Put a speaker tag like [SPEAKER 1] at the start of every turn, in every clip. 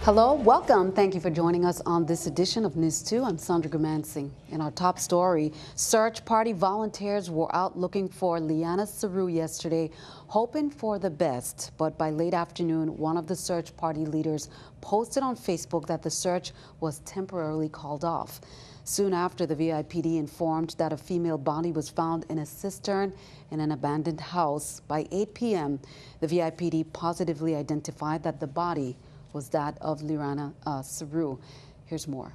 [SPEAKER 1] Hello, welcome. Thank you for joining us on this edition of News 2. I'm Sandra Gumansing. In our top story, search party volunteers were out looking for Liana Saru yesterday, hoping for the best. But by late afternoon, one of the search party leaders posted on Facebook that the search was temporarily called off. Soon after, the VIPD informed that a female body was found in a cistern in an abandoned house. By 8 p.m., the VIPD positively identified that the body was that of Liana Saru. Here's more.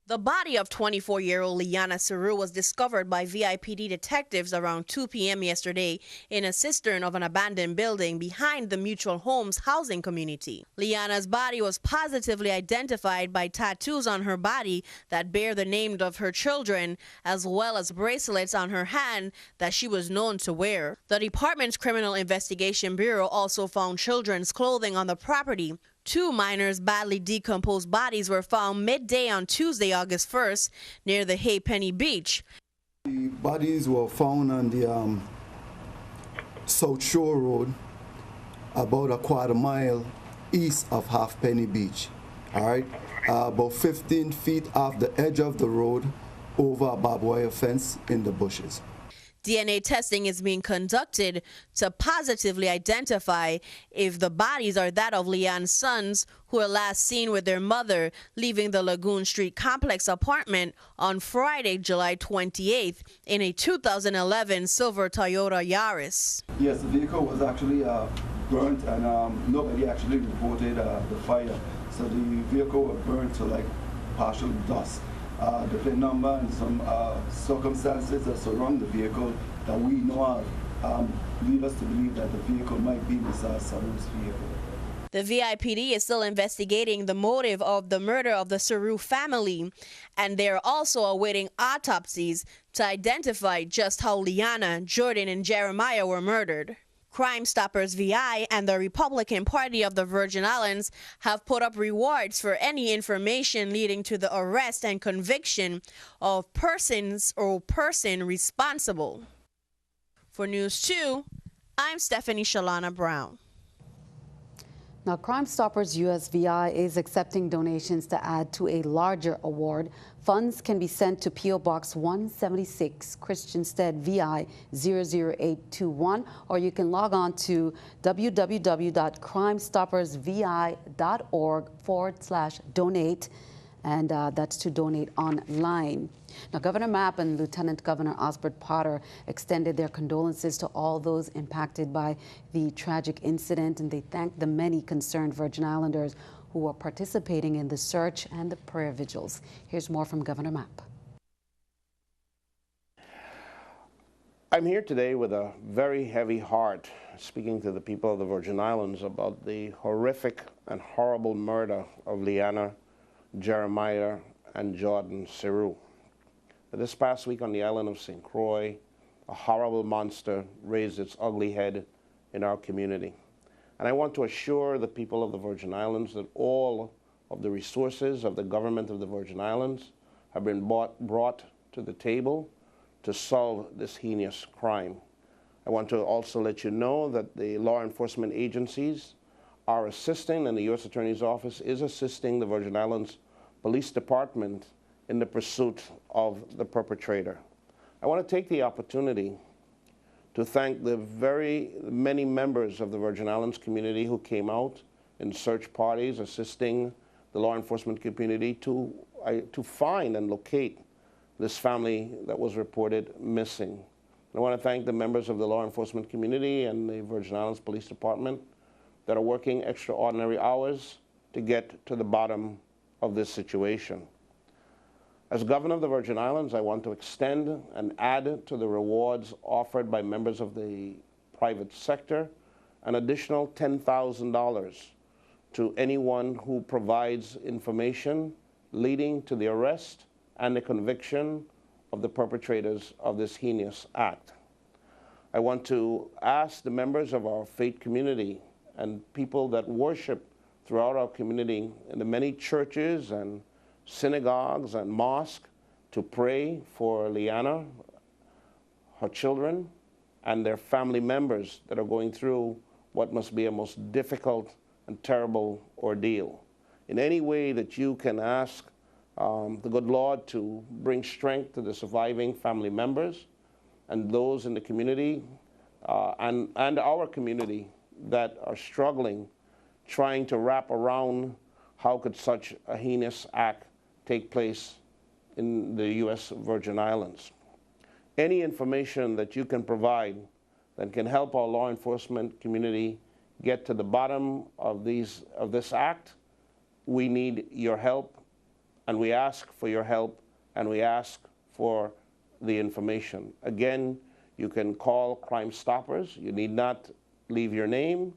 [SPEAKER 2] The body of 24-year-old Liana Saru was discovered by VIPD detectives around 2 p.m. yesterday in a cistern of an abandoned building behind the Mutual Homes housing community. Liana's body was positively identified by tattoos on her body that bear the names of her children, as well as bracelets on her hand that she was known to wear. The department's Criminal Investigation Bureau also found children's clothing on the property. 2 minors' badly decomposed bodies were found midday on Tuesday, August 1st, near the Haypenny Beach.
[SPEAKER 3] The bodies were found on the South Shore Road, about a quarter mile east of Halfpenny Beach. All right, about 15 feet off the edge of the road, over a barbed wire fence in the bushes.
[SPEAKER 2] DNA testing is being conducted to positively identify if the bodies are that of Liana's sons, who were last seen with their mother leaving the Lagoon Street complex apartment on Friday, July 28th, in a 2011 silver Toyota Yaris.
[SPEAKER 3] Yes, the vehicle was actually burnt, and nobody actually reported the fire. So the vehicle was burnt to like partial dust. The plate number and some circumstances that surround the vehicle that we know of lead us to believe that the vehicle might be Ms. Saru's vehicle.
[SPEAKER 2] The VIPD is still investigating the motive of the murder of the Saru family, and they are also awaiting autopsies to identify just how Liana, Jordan, and Jeremiah were murdered. Crime Stoppers VI and the Republican Party of the Virgin Islands have put up rewards for any information leading to the arrest and conviction of persons or person responsible. For News 2, I'm Stephanie Shalana Brown.
[SPEAKER 1] Now, Crime Stoppers USVI is accepting donations to add to a larger award. Funds can be sent to P.O. Box 176, Christiansted, VI 00821, or you can log on to www.crimestoppersvi.org/donate, and that's to donate online. Now, Governor Mapp and Lieutenant Governor Osbert Potter extended their condolences to all those impacted by the tragic incident, and they thanked the many concerned Virgin Islanders who are participating in the search and the prayer vigils. Here's more from Governor Mapp.
[SPEAKER 4] I'm here today with a very heavy heart, speaking to the people of the Virgin Islands about the horrific and horrible murder of Liana, Jeremiah, and Jordan Saru. This past week on the island of St. Croix, a horrible monster raised its ugly head in our community. And I want to assure the people of the Virgin Islands that all of the resources of the government of the Virgin Islands have been brought to the table to solve this heinous crime. I want to also let you know that the law enforcement agencies are assisting, and the U.S. Attorney's Office is assisting the Virgin Islands Police Department in the pursuit of the perpetrator. I want to take the opportunity to thank the very many members of the Virgin Islands community who came out in search parties assisting the law enforcement community to find and locate this family that was reported missing. I want to thank the members of the law enforcement community and the Virgin Islands Police Department that are working extraordinary hours to get to the bottom of this situation. As Governor of the Virgin Islands, I want to extend and add to the rewards offered by members of the private sector an additional $10,000 to anyone who provides information leading to the arrest and the conviction of the perpetrators of this heinous act. I want to ask the members of our faith community and people that worship throughout our community in the many churches and synagogues and mosques to pray for Liana, her children, and their family members that are going through what must be a most difficult and terrible ordeal. in any way that you can ask the good Lord to bring strength to the surviving family members and those in the community and our community that are struggling, trying to wrap around how could such a heinous act take place in the U.S. Virgin Islands. Any information that you can provide that can help our law enforcement community get to the bottom of this act, we need your help, and we ask for your help, and we ask for the information. Again, you can call Crime Stoppers. You need not leave your name.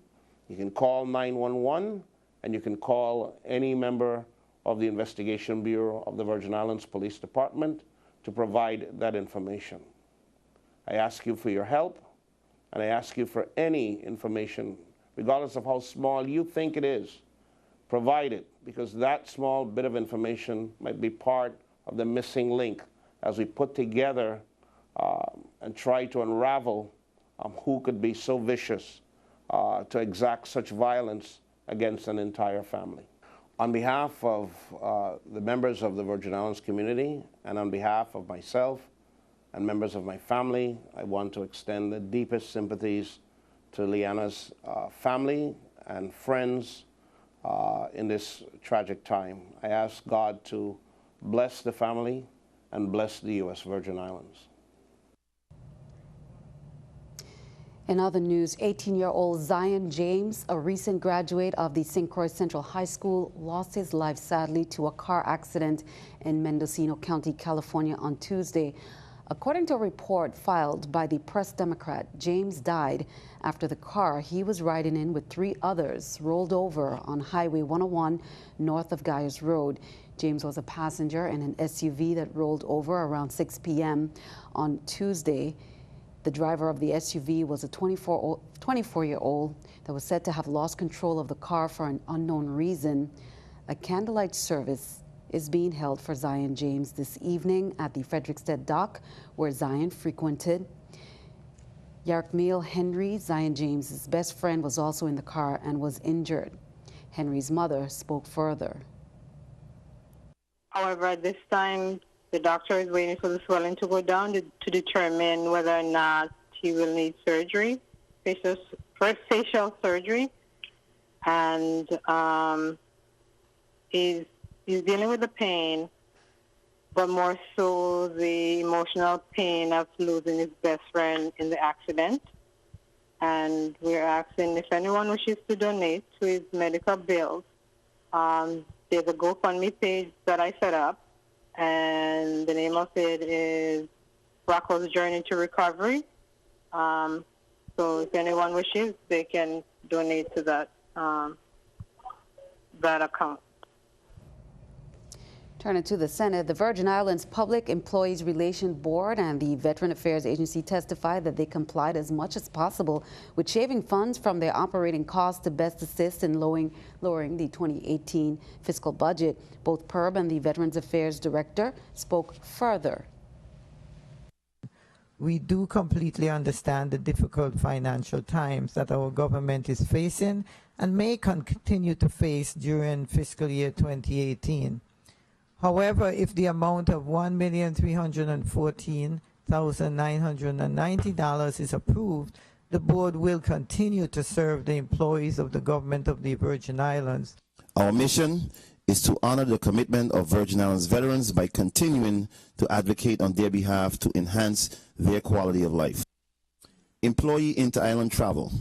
[SPEAKER 4] You can call 911, and you can call any member of the Investigation Bureau of the Virgin Islands Police Department to provide that information. I ask you for your help, and I ask you for any information, regardless of how small you think it is, provide it, because that small bit of information might be part of the missing link as we put together and try to unravel who could be so vicious to exact such violence against an entire family. On behalf of the members of the Virgin Islands community and on behalf of myself and members of my family, I want to extend the deepest sympathies to Liana's family and friends in this tragic time. I ask God to bless the family and bless the U.S. Virgin Islands.
[SPEAKER 1] In other news, 18-year-old Zion James, a recent graduate of the St. Croix Central High School, lost his life sadly to a car accident in Mendocino County, California on Tuesday. According to a report filed by the Press Democrat, James died after the car he was riding in with 3 others rolled over on Highway 101 north of Guyers Road. James was a passenger in an SUV that rolled over around 6 p.m. on Tuesday. The driver of the SUV was a 24-year-old that was said to have lost control of the car for an unknown reason. A candlelight service is being held for Zion James this evening at the Frederickstead dock, where Zion frequented. Yarkmeal Henry, Zion James's best friend, was also in the car and was injured. Henry's mother spoke further.
[SPEAKER 5] However, at this time, the doctor is waiting for the swelling to go down to determine whether or not he will need surgery, facial surgery, and he's dealing with the pain, but more so the emotional pain of losing his best friend in the accident. And we're asking if anyone wishes to donate to his medical bills. There's a GoFundMe page that I set up, and the name of it is Rocco's Journey to Recovery. So if anyone wishes, they can donate to that account.
[SPEAKER 1] Turning to the Senate, the Virgin Islands Public Employees Relations Board and the Veteran Affairs Agency testified that they complied as much as possible with shaving funds from their operating costs to best assist in lowering the 2018 fiscal budget. Both PERB and the Veterans Affairs Director spoke further.
[SPEAKER 6] We do completely understand the difficult financial times that our government is facing and may continue to face during fiscal year 2018. However, if the amount of $1,314,990 is approved, the board will continue to serve the employees of the government of the Virgin Islands.
[SPEAKER 7] Our mission is to honor the commitment of Virgin Islands veterans by continuing to advocate on their behalf to enhance their quality of life. Employee inter-island travel.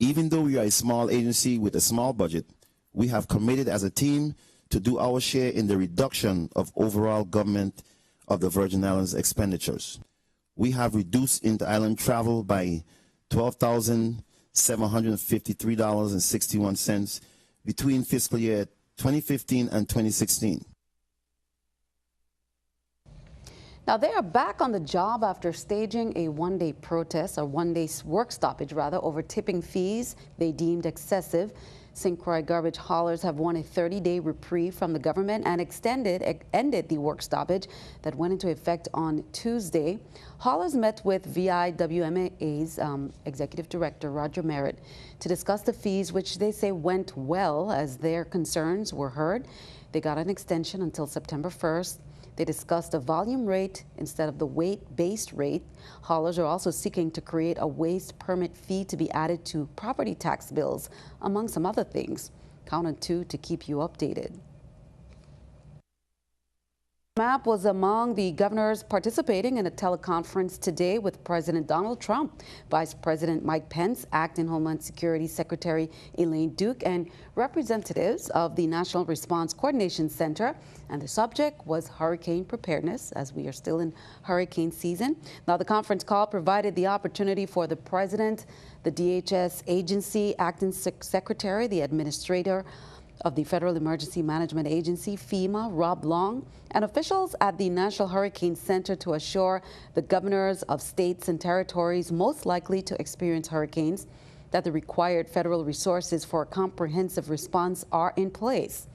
[SPEAKER 7] Even though we are a small agency with a small budget, we have committed as a team to do our share in the reduction of overall government of the Virgin Islands expenditures. We have reduced inter-island travel by $12,753.61 between fiscal year 2015 and 2016.
[SPEAKER 1] Now, they are back on the job after staging a one-day protest, or one-day work stoppage, rather, over tipping fees they deemed excessive. St. Croix garbage haulers have won a 30-day reprieve from the government and ended the work stoppage that went into effect on Tuesday. Haulers met with VIWMA's Executive Director, Roger Merritt, to discuss the fees, which they say went well as their concerns were heard. They got an extension until September 1st. They discussed a volume rate instead of the weight-based rate. Haulers are also seeking to create a waste permit fee to be added to property tax bills, among some other things. Count on 2 to keep you updated. MAP was among the governors participating in a teleconference today with President Donald Trump, Vice President Mike Pence, Acting Homeland Security Secretary Elaine Duke, and representatives of the National Response Coordination Center. And the subject was hurricane preparedness, as we are still in hurricane season. Now, the conference call provided the opportunity for the President, the DHS agency, Acting Secretary, the Administrator of the Federal Emergency Management Agency, FEMA, Rob Long, and officials at the National Hurricane Center to assure the governors of states and territories most likely to experience hurricanes that the required federal resources for a comprehensive response are in place.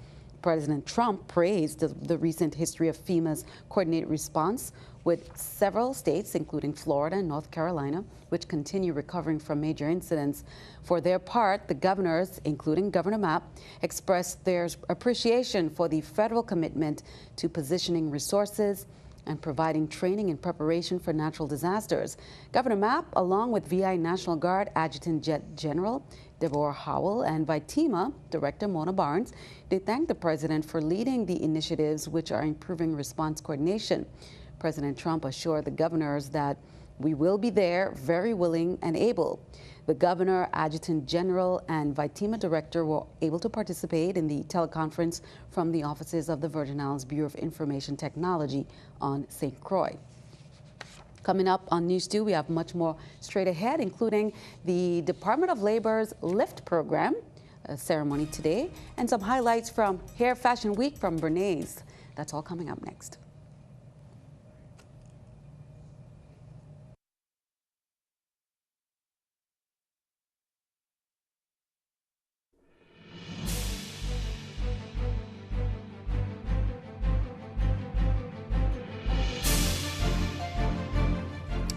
[SPEAKER 1] President Trump praised the recent history of FEMA's coordinated response, with several states, including Florida and North Carolina, which continue recovering from major incidents. For their part, the governors, including Governor Mapp, expressed their appreciation for the federal commitment to positioning resources and providing training and preparation for natural disasters. Governor Mapp, along with VI National Guard Adjutant General Deborah Howell and VITEMA Director Mona Barnes, they thanked the president for leading the initiatives which are improving response coordination. President Trump assured the governors that we will be there, very willing and able. The governor, adjutant general, and VITEMA director were able to participate in the teleconference from the offices of the Virgin Islands Bureau of Information Technology on St. Croix. Coming up on News 2, we have much more straight ahead, including the Department of Labor's LIFT program, a ceremony today, and some highlights from Hair Fashion Week from Bernays. That's all coming up next.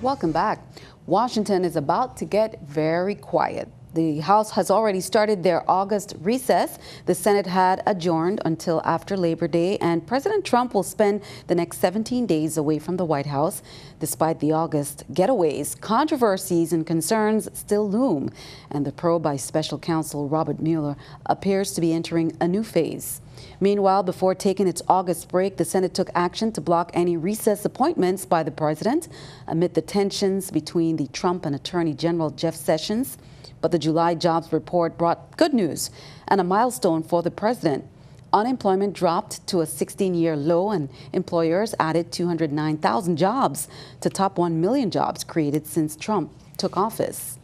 [SPEAKER 1] Welcome back. Washington is about to get very quiet. The House has already started their August recess. The Senate had adjourned until after Labor Day, and President Trump will spend the next 17 days away from the White House. Despite the August getaways, controversies and concerns still loom, and the probe by Special Counsel Robert Mueller appears to be entering a new phase. Meanwhile, before taking its August break, the Senate took action to block any recess appointments by the president amid the tensions between the Trump and Attorney General Jeff Sessions. But the July jobs report brought good news and a milestone for the president. Unemployment dropped to a 16-year low, and employers added 209,000 jobs to top 1 million jobs created since Trump took office.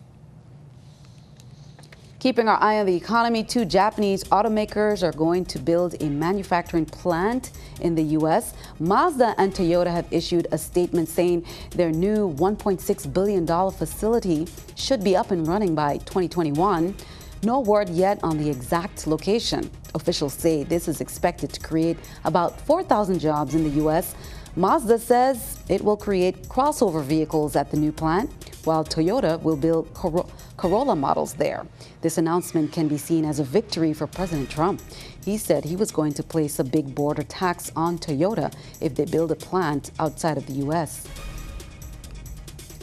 [SPEAKER 1] Keeping our eye on the economy, 2 Japanese automakers are going to build a manufacturing plant in the U.S. Mazda and Toyota have issued a statement saying their new $1.6 billion facility should be up and running by 2021. No word yet on the exact location. Officials say this is expected to create about 4,000 jobs in the U.S. Mazda says it will create crossover vehicles at the new plant, while Toyota will build Corolla models there. This announcement can be seen as a victory for President Trump. He said he was going to place a big border tax on Toyota if they build a plant outside of the U.S.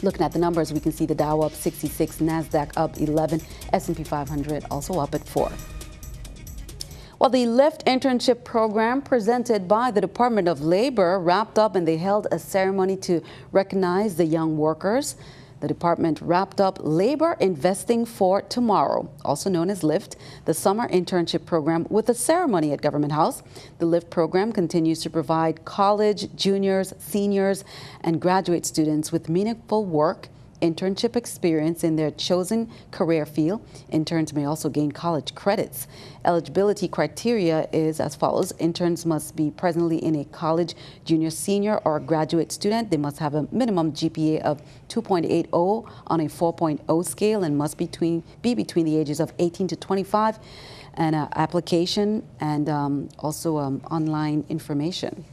[SPEAKER 1] Looking at the numbers, we can see the Dow up 66, NASDAQ up 11, S&P 500 also up at 4. Well, the LIFT internship program presented by the Department of Labor wrapped up, and they held a ceremony to recognize the young workers. The department wrapped up Labor Investing for Tomorrow, also known as LIFT, the summer internship program, with a ceremony at Government House. The LIFT program continues to provide college, juniors, seniors, and graduate students with meaningful work internship experience in their chosen career field. Interns may also gain college credits. Eligibility criteria is as follows. Interns must be presently in a college, junior, senior, or graduate student. They must have a minimum GPA of 2.80 on a 4.0 scale and must be between the ages of 18 to 25. And application and also online information.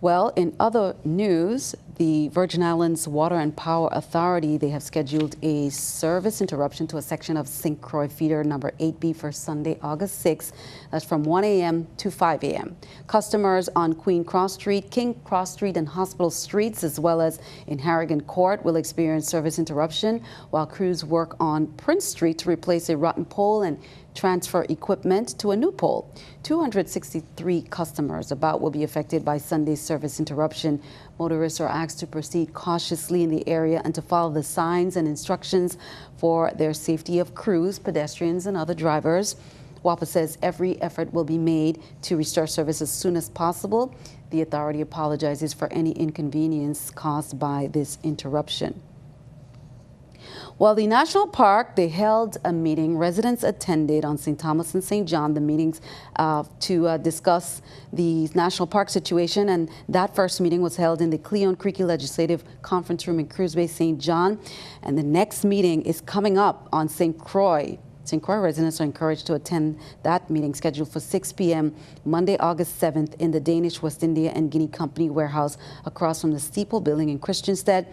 [SPEAKER 1] Well, in other news, the Virgin Islands Water and Power Authority, they have scheduled a service interruption to a section of St. Croix feeder number 8B for Sunday, August 6th. That's from 1 a.m. to 5 a.m. Customers on Queen Cross Street, King Cross Street, and Hospital Streets, as well as in Harrigan Court, will experience service interruption while crews work on Prince Street to replace a rotten pole and transfer equipment to a new pole. 263 customers about will be affected by Sunday's service interruption. Motorists are asked to proceed cautiously in the area and to follow the signs and instructions for their safety of crews, pedestrians, and other drivers. WAPA says every effort will be made to restore service as soon as possible. The authority apologizes for any inconvenience caused by this interruption. Well, the National Park, they held a meeting. Residents attended on St. Thomas and St. John, the meetings to discuss the National Park situation. And that first meeting was held in the Cleon Creek Legislative Conference Room in Cruise Bay, St. John. And the next meeting is coming up on St. Croix. St. Croix residents are encouraged to attend that meeting scheduled for 6 p.m. Monday, August 7th in the Danish West India and Guinea Company warehouse across from the Steeple building in Christiansted.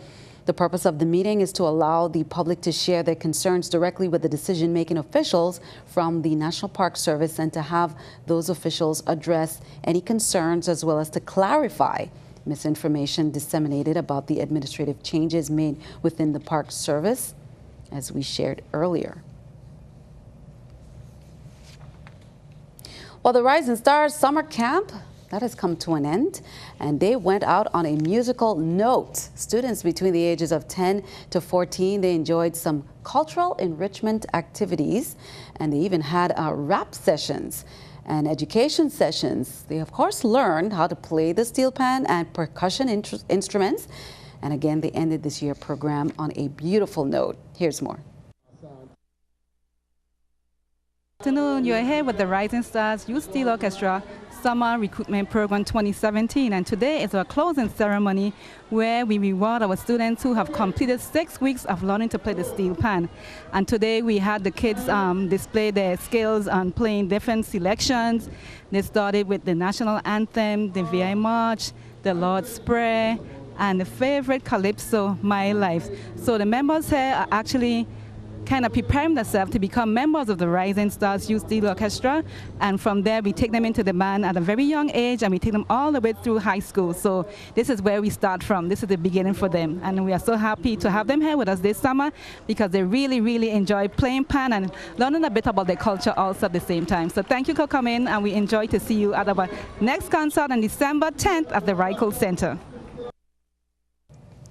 [SPEAKER 1] The purpose of the meeting is to allow the public to share their concerns directly with the decision-making officials from the National Park Service and to have those officials address any concerns as well as to clarify misinformation disseminated about the administrative changes made within the Park Service, as we shared earlier. Well, the Rising Stars Summer Camp, that has come to an end, and they went out on a musical note. Students between the ages of 10 to 14, they enjoyed some cultural enrichment activities, and they even had rap sessions and education sessions. They, of course, learned how to play the steel pan and percussion instruments. And again, they ended this year's program on a beautiful note. Here's more.
[SPEAKER 8] Good afternoon. You're here with the Rising Stars Youth Steel Orchestra Summer Recruitment Program 2017, and today is our closing ceremony where we reward our students who have completed 6 weeks of learning to play the steel pan. And today we had the kids display their skills on playing different selections. They started with the national anthem, the VI March, the Lord's Prayer, and the favorite calypso, My Life. So the members here are actually kind of preparing themselves to become members of the Rising Stars Youth Steel Orchestra, and from there we take them into the band at a very young age and we take them all the way through high school. So this is where we start from. This is the beginning for them, and we are so happy to have them here with us this summer because they really enjoy playing pan and learning a bit about their culture also at the same time. So thank you for coming, and we enjoy to see you at our next concert on December 10th at the Reichel Center.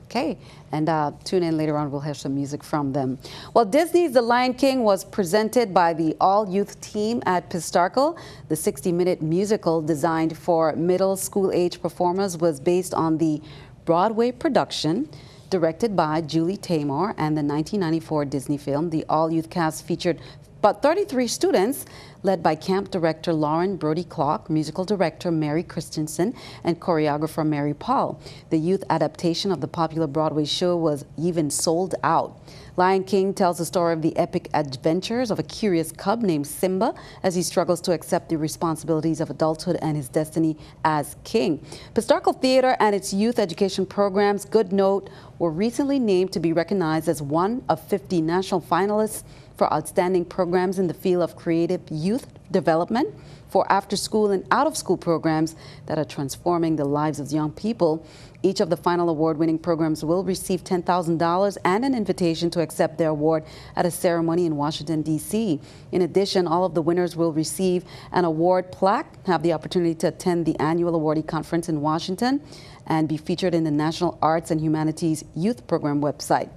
[SPEAKER 1] Okay, and tune in later on. We'll have some music from them. Well, Disney's The Lion King was presented by the all-youth team at Pistarckle. The 60-minute musical designed for middle school age performers was based on the Broadway production directed by Julie Taymor and the 1994 Disney film. The all-youth cast featured about 33 students, led by camp director Lauren Brody Clark, musical director Mary Christensen, and choreographer Mary Paul. The youth adaptation of the popular Broadway show was even sold out. Lion King tells the story of the epic adventures of a curious cub named Simba as he struggles to accept the responsibilities of adulthood and his destiny as king. Pistarckle Theater and its youth education programs, Good Note, were recently named to be recognized as one of 50 national finalists for outstanding programs in the field of creative youth development for after-school and out-of-school programs that are transforming the lives of young people. Each of the final award-winning programs will receive $10,000 and an invitation to accept their award at a ceremony in Washington, D.C. In addition, all of the winners will receive an award plaque, have the opportunity to attend the annual awardee conference in Washington, and be featured in the National Arts and Humanities Youth Program website.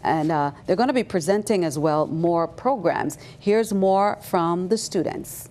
[SPEAKER 1] And they're going to be presenting as well more programs. Here's more from the students.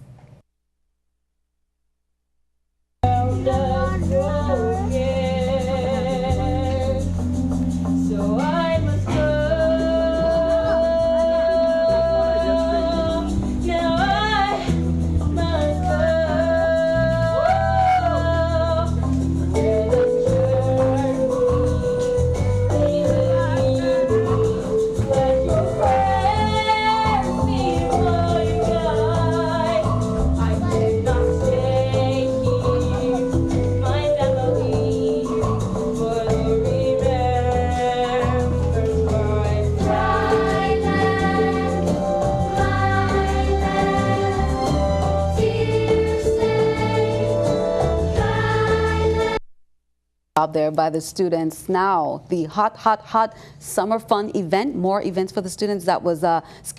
[SPEAKER 1] out there by the students. Now, the hot summer fun event, more events for the students that was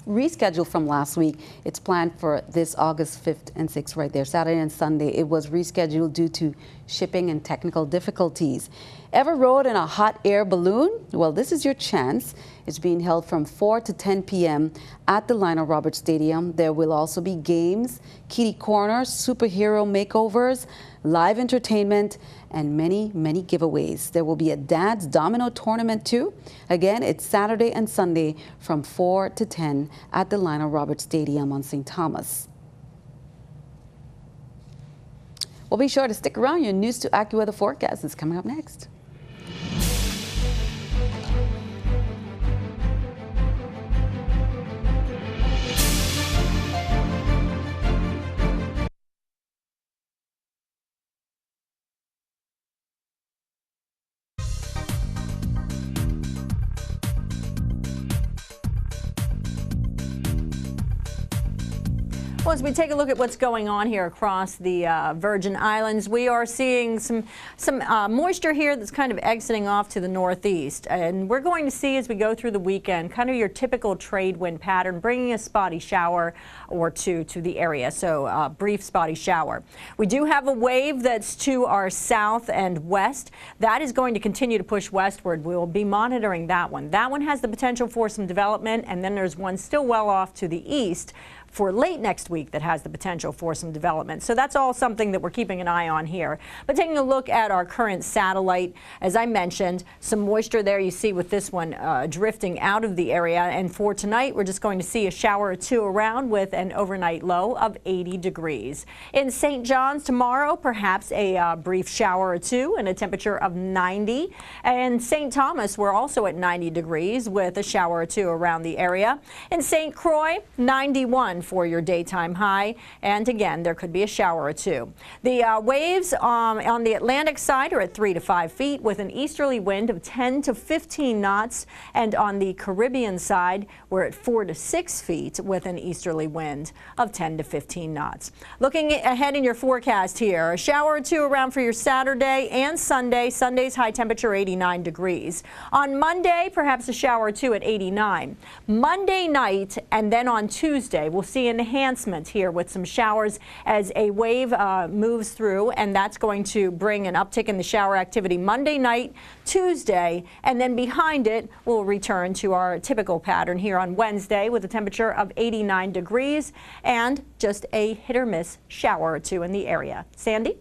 [SPEAKER 1] rescheduled from last week. It's planned for this August 5th and 6th right there, Saturday and Sunday. It was rescheduled due to shipping and technical difficulties. Ever rode in a hot air balloon? Well, this is your chance. It's being held from 4 to 10 p.m. at the Lionel Roberts Stadium. There will also be games, kitty corners, superhero makeovers, live entertainment, and many giveaways. There will be a dad's domino tournament too. Again, it's Saturday and Sunday from 4 to 10 at the Lionel Roberts Stadium on St. Thomas. Well, be sure to stick around. Your News 2 AccuWeather forecast is coming up next.
[SPEAKER 9] Well, as we take a look at what's going on here across the Virgin Islands, we are seeing some moisture here that's kind of exiting off to the northeast. And we're going to see as we go through the weekend kind of your typical trade wind pattern, bringing a spotty shower or two to the area. So a brief spotty shower. We do have a wave that's to our south and west. That is going to continue to push westward. We will be monitoring that one. That one has the potential for some development, and then there's one still well off to the east for late next week that has the potential for some development. So that's all something that we're keeping an eye on here. But taking a look at our current satellite, as I mentioned, some moisture there you see with this one drifting out of the area. And for tonight, we're just going to see a shower or two around with an overnight low of 80 degrees. In St. John's tomorrow, perhaps a brief shower or two and a temperature of 90. And St. Thomas, we're also at 90 degrees with a shower or two around the area. In St. Croix, 91 for your daytime high, and again there could be a shower or two. The waves on the Atlantic side are at 3 to 5 feet with an easterly wind of 10 to 15 knots, and on the Caribbean side we're at 4 to 6 feet with an easterly wind of 10 to 15 knots. Looking ahead in your forecast here, a shower or two around for your Saturday and Sunday. Sunday's high temperature 89 degrees. On Monday, perhaps a shower or two at 89. Monday night and then on Tuesday we'll see enhancement here with some showers as a wave moves through, and that's going to bring an uptick in the shower activity Monday night, Tuesday, and then behind it we'll return to our typical pattern here on Wednesday with a temperature of 89 degrees and just a hit or miss shower or two in the area. Sandy?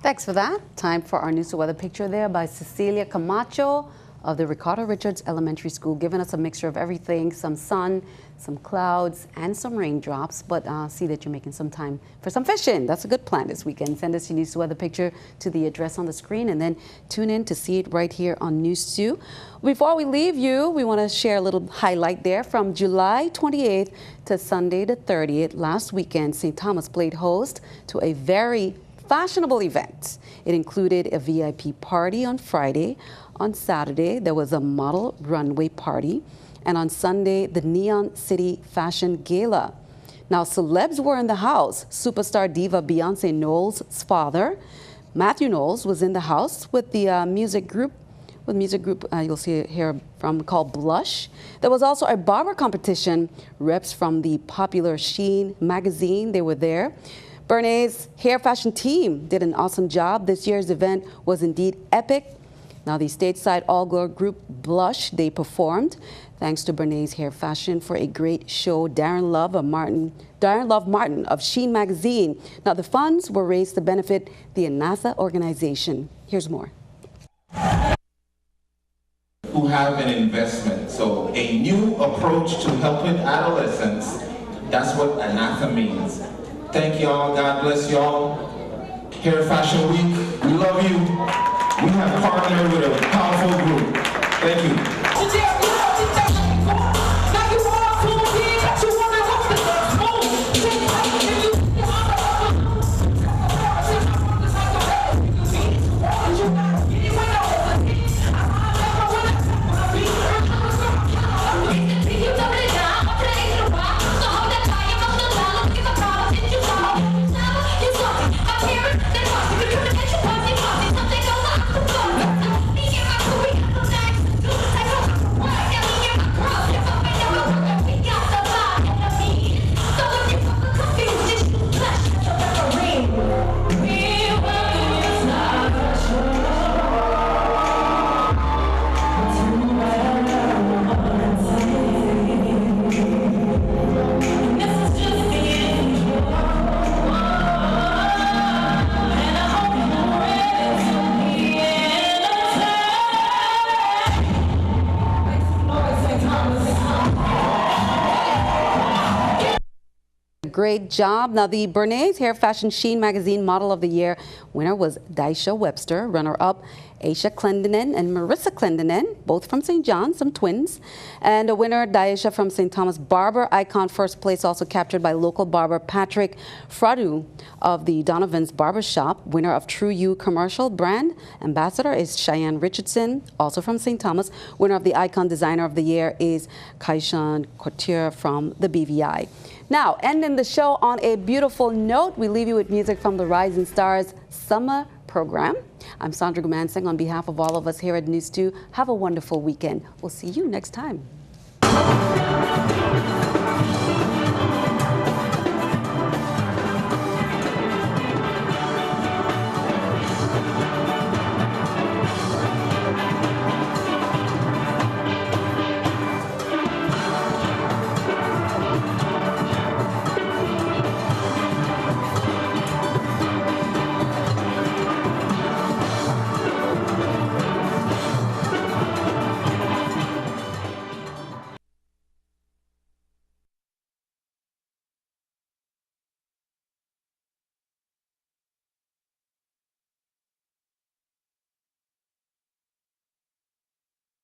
[SPEAKER 1] Thanks for that. Time for our News to Weather picture there by Cecilia Camacho of the Ricardo Richards Elementary School, giving us a mixture of everything, some sun, some clouds, and some raindrops. But see that you're making some time for some fishing. That's a good plan this weekend. Send us your News to Weather picture to the address on the screen, and then tune in to see it right here on News 2. Before we leave you, we want to share a little highlight there from July 28th to Sunday the 30th. Last weekend, St. Thomas played host to a very fashionable event. It included a VIP party on Friday. On Saturday, there was a model runway party. And on Sunday, the Neon City Fashion Gala. Now, celebs were in the house. Superstar diva Beyonce Knowles' father, Matthew Knowles, was in the house with the music group you'll see it here from called Blush. There was also a barber competition. Reps from the popular Sheen magazine, they were there. Bernays' hair fashion team did an awesome job. This year's event was indeed epic. Now, the stateside all-girl group Blush, they performed. Thanks to Bernays' hair fashion for a great show. Darren Love Martin of Sheen magazine. Now, the funds were raised to benefit the Anatha organization. Here's more.
[SPEAKER 10] Who have an investment. So a new approach to helping adolescents. That's what Anatha means. Thank y'all. God bless y'all. Hair Fashion Week. We love you. We have partnered with a powerful group. Thank you.
[SPEAKER 11] Communicate
[SPEAKER 1] great job. Now, the Bernays Hair Fashion Sheen Magazine Model of the Year winner was Daisha Webster. Runner-up, Aisha Clendenin and Marissa Clendenin, both from St. John, some twins. And a winner, Daisha from St. Thomas Barber Icon. First place also captured by local barber Patrick Fradu of the Donovan's Barbershop. Winner of True You commercial brand ambassador is Cheyenne Richardson, also from St. Thomas. Winner of the Icon Designer of the Year is Kaishan Couture from the BVI. Now, ending the show on a beautiful note, we leave you with music from the Rising Stars Summer Program. I'm Sandra Gumansing. On behalf of all of us here at News 2, have a wonderful weekend. We'll see you next time.